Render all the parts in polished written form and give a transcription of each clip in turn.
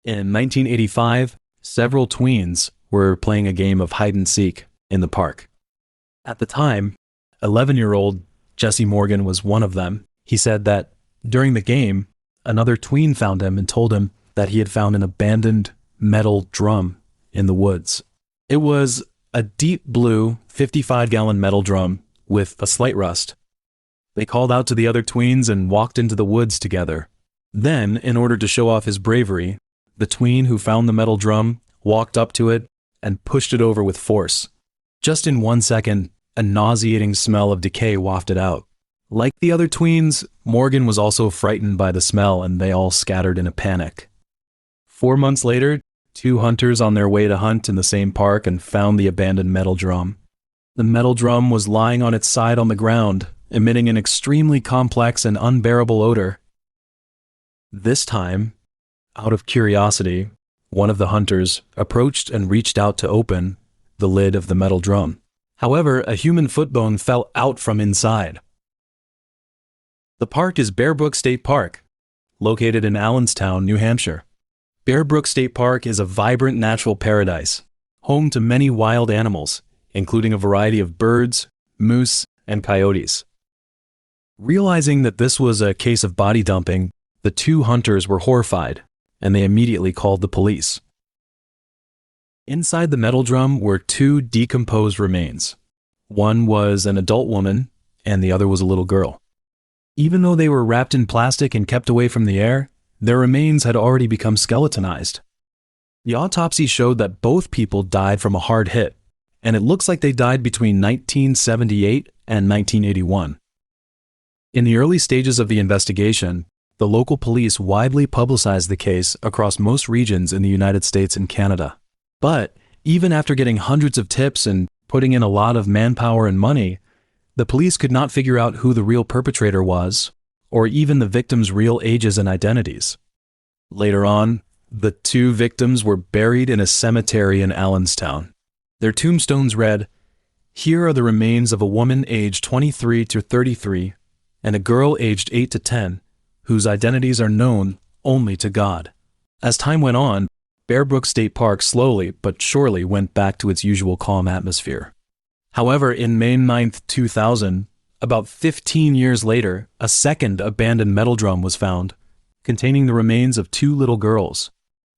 In 1985, several tweens were playing a game of hide-and-seek in the park. At the time, 11-year-old Jesse Morgan was one of them. He said that during the game, another tween found him and told him that he had found an abandoned metal drum in the woods. It was a deep blue 55-gallon metal drum with a slight rust. They called out to the other tweens and walked into the woods together. Then, in order to show off his bravery, the tween who found the metal drum walked up to it and pushed it over with force. Just in 1 second, a nauseating smell of decay wafted out. Like the other tweens, Morgan was also frightened by the smell, and they all scattered in a panic. 4 months later, 2 hunters on their way to hunt in the same park and found the abandoned metal drum. The metal drum was lying on its side on the ground, emitting an extremely complex and unbearable odor. This time, out of curiosity, one of the hunters approached and reached out to open the lid of the metal drum. However, a human foot bone fell out from inside. The park is Bearbrook State Park, located in Allenstown, New Hampshire. Bearbrook State Park is a vibrant natural paradise, home to many wild animals, including a variety of birds, moose, and coyotes. Realizing that this was a case of body dumping, the 2 hunters were horrified, and they immediately called the police. Inside the metal drum were 2 decomposed remains. One was an adult woman, and the other was a little girl. Even though they were wrapped in plastic and kept away from the air, their remains had already become skeletonized. The autopsy showed that both people died from a hard hit, and it looks like they died between 1978 and 1981. In the early stages of the investigation, the local police widely publicized the case across most regions in the United States and Canada. But even after getting hundreds of tips and putting in a lot of manpower and money, the police could not figure out who the real perpetrator was, or even the victims' real ages and identities. Later on, the 2 victims were buried in a cemetery in Allenstown. Their tombstones read, "Here are the remains of a woman aged 23 to 33 and a girl aged 8 to 10, whose identities are known only to God." As time went on, Bearbrook State Park slowly but surely went back to its usual calm atmosphere. However, in May 9th, 2000, about 15 years later, a second abandoned metal drum was found, containing the remains of 2 little girls.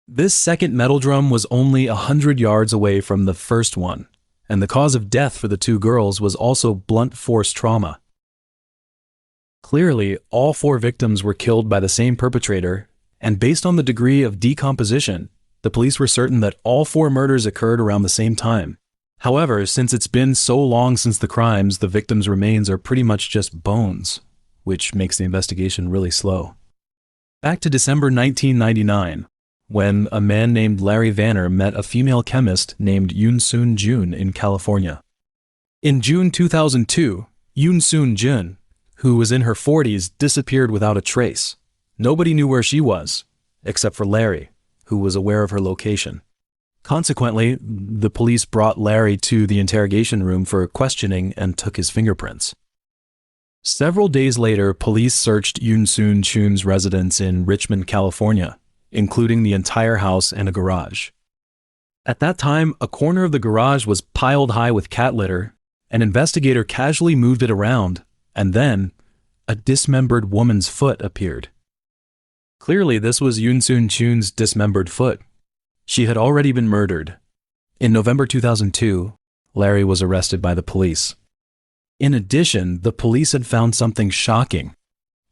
This second metal drum was only 100 yards away from the first one, and the cause of death for the 2 girls was also blunt force trauma. Clearly, all 4 victims were killed by the same perpetrator, and based on the degree of decomposition, the police were certain that all 4 murders occurred around the same time. However, since it's been so long since the crimes, the victims' remains are pretty much just bones, which makes the investigation really slow. Back to December 1999, when a man named Larry Vanner met a female chemist named Yoon Jun in California. In June 2002, Yoon Jun, who was in her 40s, disappeared without a trace. Nobody knew where she was, except for Larry, who was aware of her location. Consequently, the police brought Larry to the interrogation room for questioning and took his fingerprints. Several days later, police searched Yoon Jun's residence in Richmond, California, including the entire house and a garage. At that time, a corner of the garage was piled high with cat litter. An investigator casually moved it around, and then a dismembered woman's foot appeared. Clearly, this was Yoon Jun's dismembered foot. She had already been murdered. In November 2002, Larry was arrested by the police. In addition, the police had found something shocking.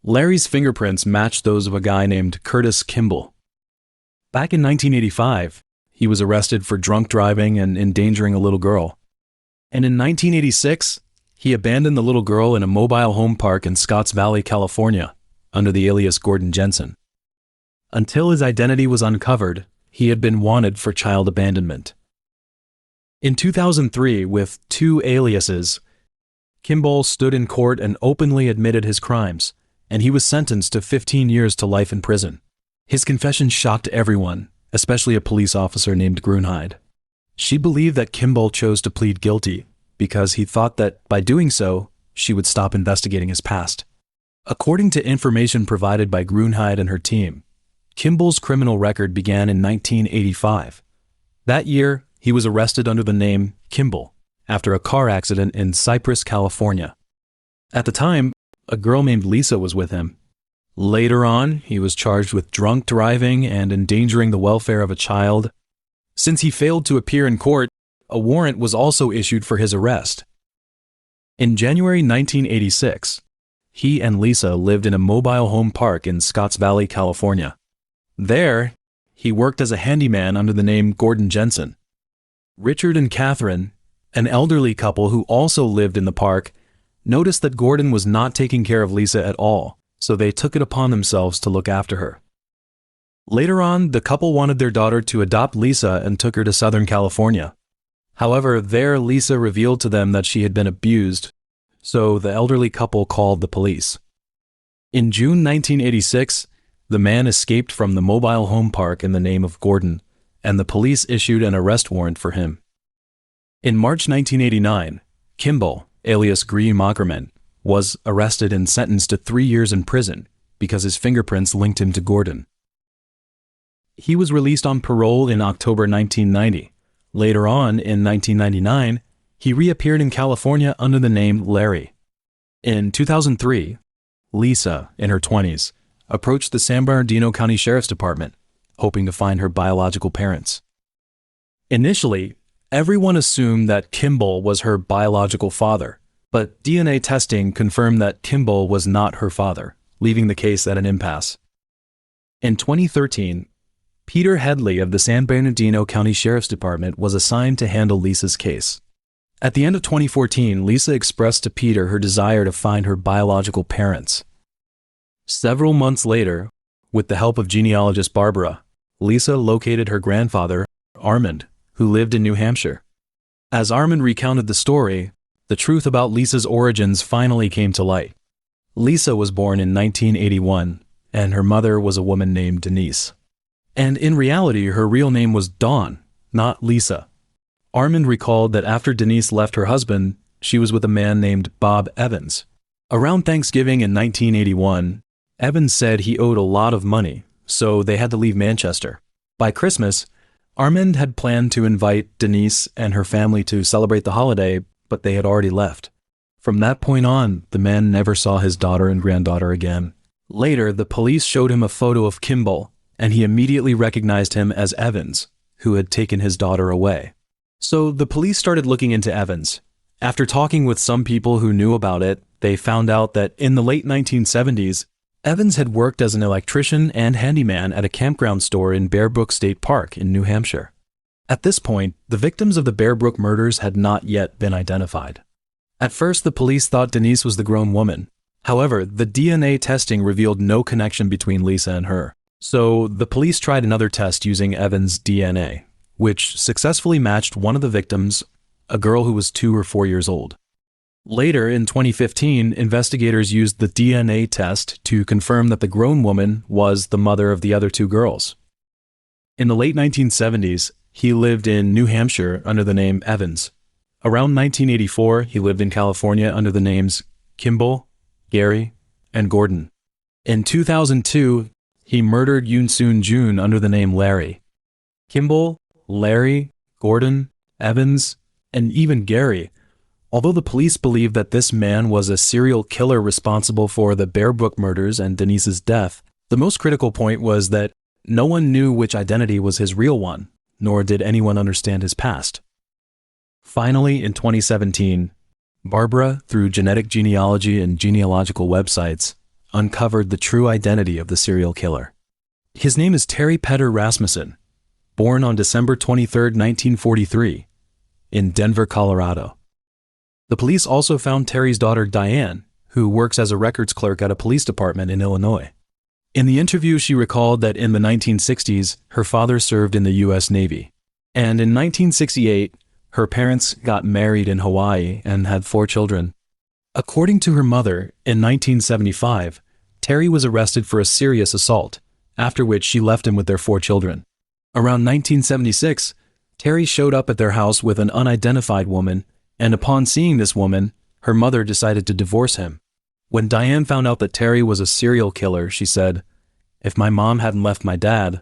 Larry's fingerprints matched those of a guy named Curtis Kimball. Back in 1985, he was arrested for drunk driving and endangering a little girl. And in 1986, he abandoned the little girl in a mobile home park in Scotts Valley, California, under the alias Gordon Jenson. Until his identity was uncovered, he had been wanted for child abandonment. In 2003, with 2 aliases, Kimball stood in court and openly admitted his crimes, and he was sentenced to 15 years to life in prison. His confession shocked everyone, especially a police officer named Grunheid. She believed that Kimball chose to plead guilty because he thought that by doing so, she would stop investigating his past. According to information provided by Grunheid and her team, Kimball's criminal record began in 1985. That year, he was arrested under the name Kimball after a car accident in Cypress, California. At the time, a girl named Lisa was with him. Later on, he was charged with drunk driving and endangering the welfare of a child. Since he failed to appear in court, a warrant was also issued for his arrest. In January 1986, he and Lisa lived in a mobile home park in Scotts Valley, California. There, he worked as a handyman under the name Gordon Jenson. Richard and Catherine, an elderly couple who also lived in the park, noticed that Gordon was not taking care of Lisa at all, so they took it upon themselves to look after her. Later on, the couple wanted their daughter to adopt Lisa and took her to Southern California. However, there Lisa revealed to them that she had been abused, so the elderly couple called the police. In June 1986, the man escaped from the mobile home park in the name of Gordon, and the police issued an arrest warrant for him. In March 1989, Kimball, alias Gerry Mockerman, was arrested and sentenced to 3 years in prison because his fingerprints linked him to Gordon. He was released on parole in October 1990. Later on, in 1999, he reappeared in California under the name Larry. In 2003, Lisa, in her 20s, approached the San Bernardino County Sheriff's Department, hoping to find her biological parents. Initially, everyone assumed that Kimball was her biological father, but DNA testing confirmed that Kimball was not her father, leaving the case at an impasse. In 2013, Peter Headley of the San Bernardino County Sheriff's Department was assigned to handle Lisa's case. At the end of 2014, Lisa expressed to Peter her desire to find her biological parents. Several months later, with the help of genealogist Barbara, Lisa located her grandfather, Armand, who lived in New Hampshire. As Armand recounted the story, the truth about Lisa's origins finally came to light. Lisa was born in 1981, and her mother was a woman named Denise. And in reality, her real name was Dawn, not Lisa. Armand recalled that after Denise left her husband, she was with a man named Bob Evans. Around Thanksgiving in 1981, Evans said he owed a lot of money, so they had to leave Manchester. By Christmas, Armand had planned to invite Denise and her family to celebrate the holiday, but they had already left. From that point on, the man never saw his daughter and granddaughter again. Later, the police showed him a photo of Kimball, and he immediately recognized him as Evans, who had taken his daughter away. So the police started looking into Evans. After talking with some people who knew about it, they found out that in the late 1970s, Evans had worked as an electrician and handyman at a campground store in Bearbrook State Park in New Hampshire. At this point, the victims of the Bearbrook murders had not yet been identified. At first, the police thought Denise was the grown woman. However, the DNA testing revealed no connection between Lisa and her. So the police tried another test using Evans' DNA, which successfully matched one of the victims, a girl who was 2 or 4 years old. Later, in 2015, investigators used the DNA test to confirm that the grown woman was the mother of the other 2 girls. In the late 1970s, he lived in New Hampshire under the name Evans. Around 1984, he lived in California under the names Kimball, Gerry, and Gordon. In 2002, he murdered Yoon Jun under the name Larry. Kimball, Larry, Gordon, Evans, and even Gerry. Although the police believed that this man was a serial killer responsible for the Bearbrook murders and Denise's death, the most critical point was that no one knew which identity was his real one, nor did anyone understand his past. Finally, in 2017, Barbara, through genetic genealogy and genealogical websites, uncovered the true identity of the serial killer. His name is Peder Rasmussen, born on December 23, 1943, in Denver, Colorado. The police also found Terry's daughter Diane, who works as a records clerk at a police department in Illinois. In the interview, she recalled that in the 1960s, her father served in the U.S. Navy. And in 1968, her parents got married in Hawaii and had 4 children. According to her mother, in 1975, Terry was arrested for a serious assault, after which she left him with their 4 children. Around 1976, Terry showed up at their house with an unidentified woman, and upon seeing this woman, her mother decided to divorce him. When Diane found out that Terry was a serial killer, she said, If my mom hadn't left my dad,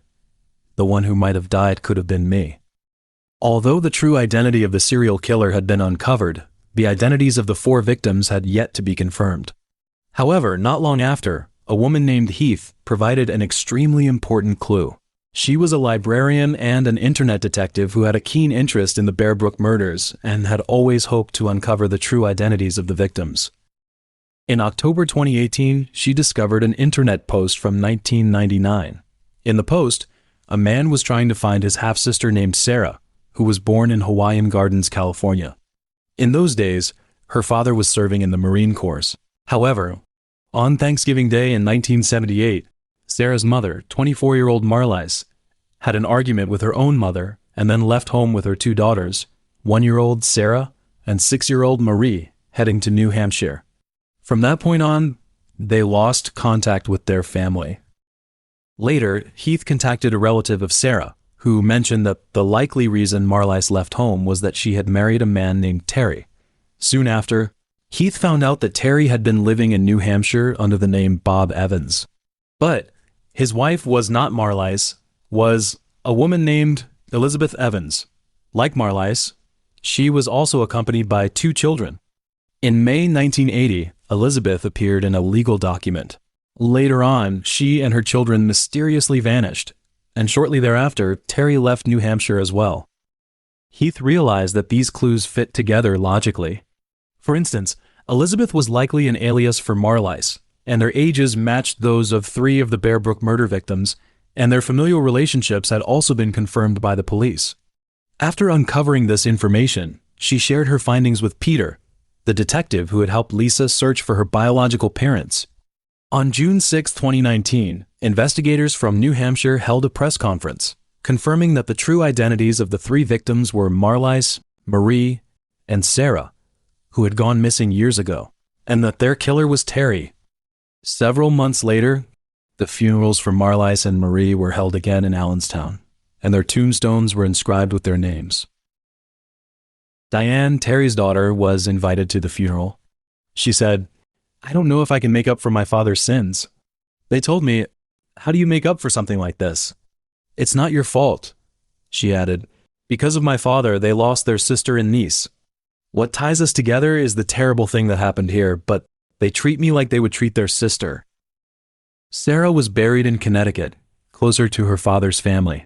the one who might have died could have been me. Although the true identity of the serial killer had been uncovered, the identities of the 4 victims had yet to be confirmed. However, not long after, a woman named Heath provided an extremely important clue. She was a librarian and an internet detective who had a keen interest in the Bearbrook murders and had always hoped to uncover the true identities of the victims. In October 2018, she discovered an internet post from 1999. In the post, a man was trying to find his half-sister named Sarah, who was born in Hawaiian Gardens, California. In those days, her father was serving in the Marine Corps. However, on Thanksgiving Day in 1978, Sarah's mother, 24-year-old Marlies, had an argument with her own mother and then left home with her 2 daughters, 1-year-old Sarah and 6-year-old Marie, heading to New Hampshire. From that point on, they lost contact with their family. Later, Heath contacted a relative of Sarah, who mentioned that the likely reason Marlies left home was that she had married a man named Terry. Soon after, Heath found out that Terry had been living in New Hampshire under the name Bob Evans. But his wife was not Marlies, was a woman named Elizabeth Evans. Like Marlies, she was also accompanied by 2 children. In May 1980, Elizabeth appeared in a legal document. Later on, she and her children mysteriously vanished, and shortly thereafter, Terry left New Hampshire as well. Heath realized that these clues fit together logically. For instance, Elizabeth was likely an alias for Marlies, and their ages matched those of 3 of the Bearbrook murder victims, and their familial relationships had also been confirmed by the police. After uncovering this information, she shared her findings with Peder, the detective who had helped Lisa search for her biological parents. On June 6, 2019, investigators from New Hampshire held a press conference, confirming that the true identities of the 3 victims were Marlies, Marie, and Sarah, who had gone missing years ago, and that their killer was Terry. Several months later, the funerals for Marlies and Marie were held again in Allenstown, and their tombstones were inscribed with their names. Diane, Terry's daughter, was invited to the funeral. She said, "I don't know if I can make up for my father's sins. They told me, 'How do you make up for something like this?' 'It's not your fault,' she added. 'Because of my father, they lost their sister and niece. What ties us together is the terrible thing that happened here, but they treat me like they would treat their sister.'" Sarah was buried in Connecticut, closer to her father's family.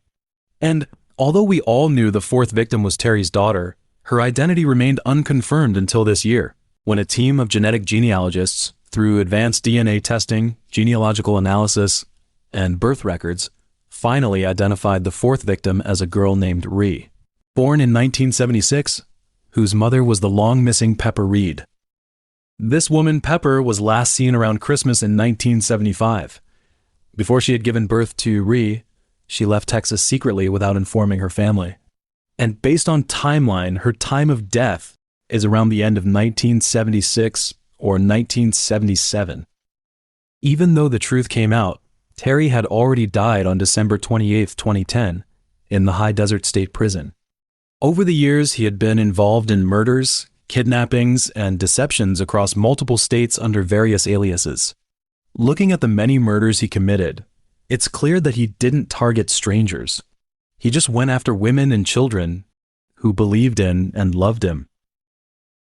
And although we all knew the 4th victim was Terry's daughter, her identity remained unconfirmed until this year, when a team of genetic genealogists, through advanced DNA testing, genealogical analysis, and birth records, finally identified the 4th victim as a girl named Ree, born in 1976, whose mother was the long-missing Pepper Reed. This woman, Pepper, was last seen around Christmas in 1975. Before she had given birth to Ree, she left Texas secretly without informing her family. And based on timeline, her time of death is around the end of 1976 or 1977. Even though the truth came out, Terry had already died on December 28, 2010, in the High Desert State Prison. Over the years, he had been involved in murders, kidnappings, and deceptions across multiple states under various aliases. Looking at the many murders he committed, it's clear that he didn't target strangers. He just went after women and children who believed in and loved him.